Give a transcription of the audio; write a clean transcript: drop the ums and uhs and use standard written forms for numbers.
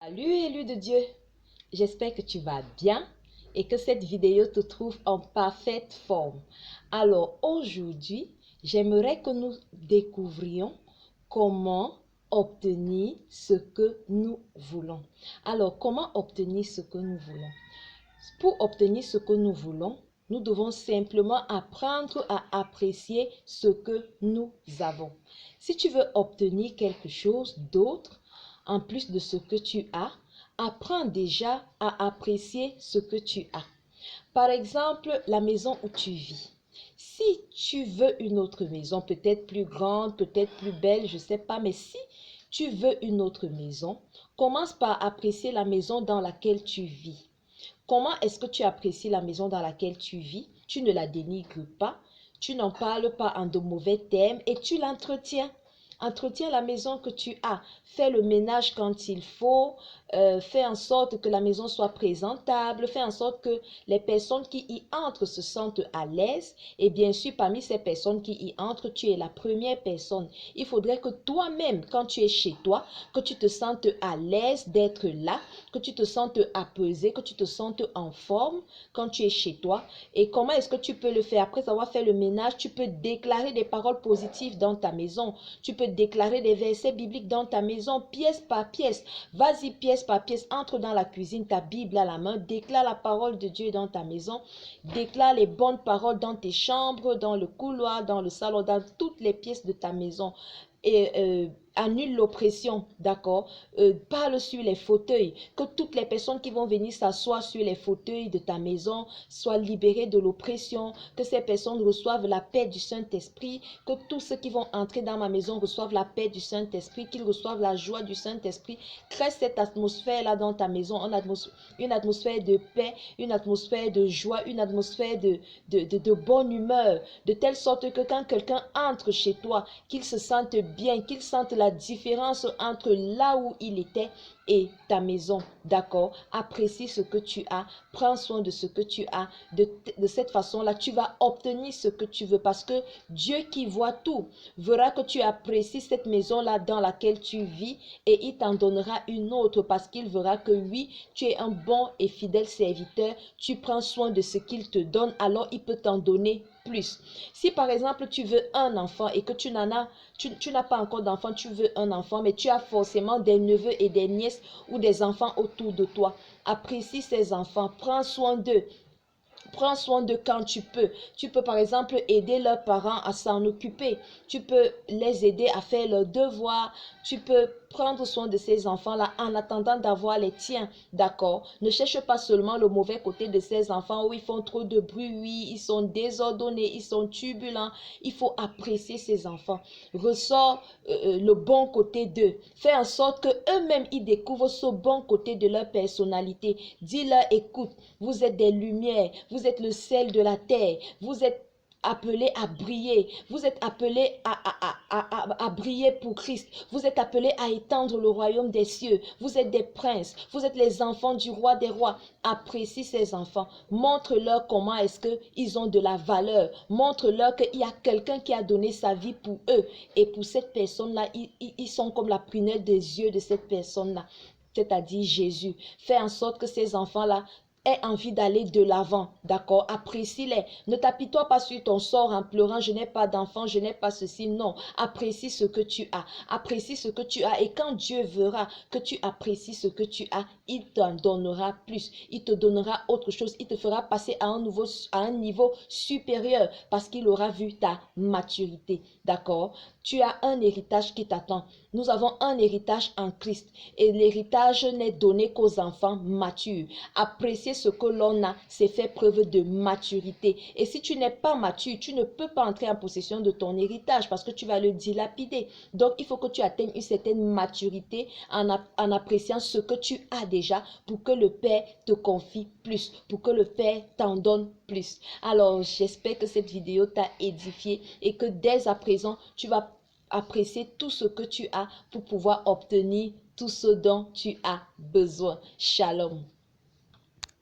Salut élu de Dieu, j'espère que tu vas bien et que cette vidéo te trouve en parfaite forme. Alors aujourd'hui, j'aimerais que nous découvrions comment obtenir ce que nous voulons. Alors comment obtenir ce que nous voulons? Pour obtenir ce que nous voulons, nous devons simplement apprendre à apprécier ce que nous avons. Si tu veux obtenir quelque chose d'autre, en plus de ce que tu as, apprends déjà à apprécier ce que tu as. Par exemple, la maison où tu vis. Si tu veux une autre maison, peut-être plus grande, peut-être plus belle, je ne sais pas, mais si tu veux une autre maison, commence par apprécier la maison dans laquelle tu vis. Comment est-ce que tu apprécies la maison dans laquelle tu vis? Tu ne la dénigres pas, tu n'en parles pas en de mauvais termes et tu l'entretiens. Entretiens la maison que tu as. Fais le ménage quand il faut. Fais en sorte que la maison soit présentable. Fais en sorte que les personnes qui y entrent se sentent à l'aise. Et bien sûr, parmi ces personnes qui y entrent, tu es la première personne. Il faudrait que toi-même, quand tu es chez toi, que tu te sentes à l'aise d'être là, que tu te sentes apaisé, que tu te sentes en forme quand tu es chez toi. Et comment est-ce que tu peux le faire? Après avoir fait le ménage, tu peux déclarer des paroles positives dans ta maison. Tu peux déclarer des versets bibliques dans ta maison, pièce par pièce. Vas-y, pièce par pièce, entre dans la cuisine, ta Bible à la main, déclare la parole de Dieu dans ta maison, déclare les bonnes paroles dans tes chambres, dans le couloir, dans le salon, dans toutes les pièces de ta maison. Et annule l'oppression, d'accord? Parle sur les fauteuils, que toutes les personnes qui vont venir s'asseoir sur les fauteuils de ta maison soient libérées de l'oppression, que ces personnes reçoivent la paix du Saint-Esprit, que tous ceux qui vont entrer dans ma maison reçoivent la paix du Saint-Esprit, qu'ils reçoivent la joie du Saint-Esprit. Crée cette atmosphère-là dans ta maison, une atmosphère de paix, une atmosphère de joie, une atmosphère de bonne humeur, de telle sorte que quand quelqu'un entre chez toi, qu'il se sente bien, qu'il sente la différence entre là où il était et ta maison, d'accord? Apprécie ce que tu as, prends soin de ce que tu as. De cette façon-là, tu vas obtenir ce que tu veux parce que Dieu qui voit tout verra que tu apprécies cette maison-là dans laquelle tu vis et il t'en donnera une autre parce qu'il verra que oui, tu es un bon et fidèle serviteur, tu prends soin de ce qu'il te donne, alors il peut t'en donner plus. Si par exemple tu veux un enfant et que tu n'as pas encore d'enfant, tu veux un enfant, mais tu as forcément des neveux et des nièces ou des enfants autour de toi. Apprécie ces enfants, prends soin d'eux. Prends soin de quand tu peux. Tu peux par exemple aider leurs parents à s'en occuper. Tu peux les aider à faire leurs devoirs. Tu peux prendre soin de ces enfants-là en attendant d'avoir les tiens. D'accord? Ne cherche pas seulement le mauvais côté de ces enfants où ils font trop de bruit, ils sont désordonnés, ils sont turbulents. Il faut apprécier ces enfants. Ressors le bon côté d'eux. Fais en sorte qu'eux-mêmes, ils découvrent ce bon côté de leur personnalité. Dis-leur, écoute, vous êtes des lumières, vous êtes le sel de la terre, vous êtes appelés à briller, vous êtes appelés à briller pour Christ, vous êtes appelés à étendre le royaume des cieux, vous êtes des princes, vous êtes les enfants du roi des rois. Apprécie ces enfants, montre-leur comment est-ce qu'ils ont de la valeur, montre-leur qu'il y a quelqu'un qui a donné sa vie pour eux et pour cette personne-là, ils sont comme la prunelle des yeux de cette personne-là, c'est-à-dire Jésus. Fais en sorte que ces enfants-là aie envie d'aller de l'avant, d'accord? Apprécie-les. Ne t'apitoie pas sur ton sort en pleurant, je n'ai pas d'enfant, je n'ai pas ceci. Non, apprécie ce que tu as. Apprécie ce que tu as. Et quand Dieu verra que tu apprécies ce que tu as, il t'en donnera plus. Il te donnera autre chose. Il te fera passer à un niveau supérieur parce qu'il aura vu ta maturité, d'accord? Tu as un héritage qui t'attend. Nous avons un héritage en Christ et l'héritage n'est donné qu'aux enfants matures. Apprécier ce que l'on a, c'est faire preuve de maturité. Et si tu n'es pas mature, tu ne peux pas entrer en possession de ton héritage parce que tu vas le dilapider. Donc, il faut que tu atteignes une certaine maturité en appréciant ce que tu as déjà pour que le Père te confie plus, pour que le Père t'en donne plus. Alors, j'espère que cette vidéo t'a édifié et que dès à présent, tu vas apprécier tout ce que tu as pour pouvoir obtenir tout ce dont tu as besoin. Shalom.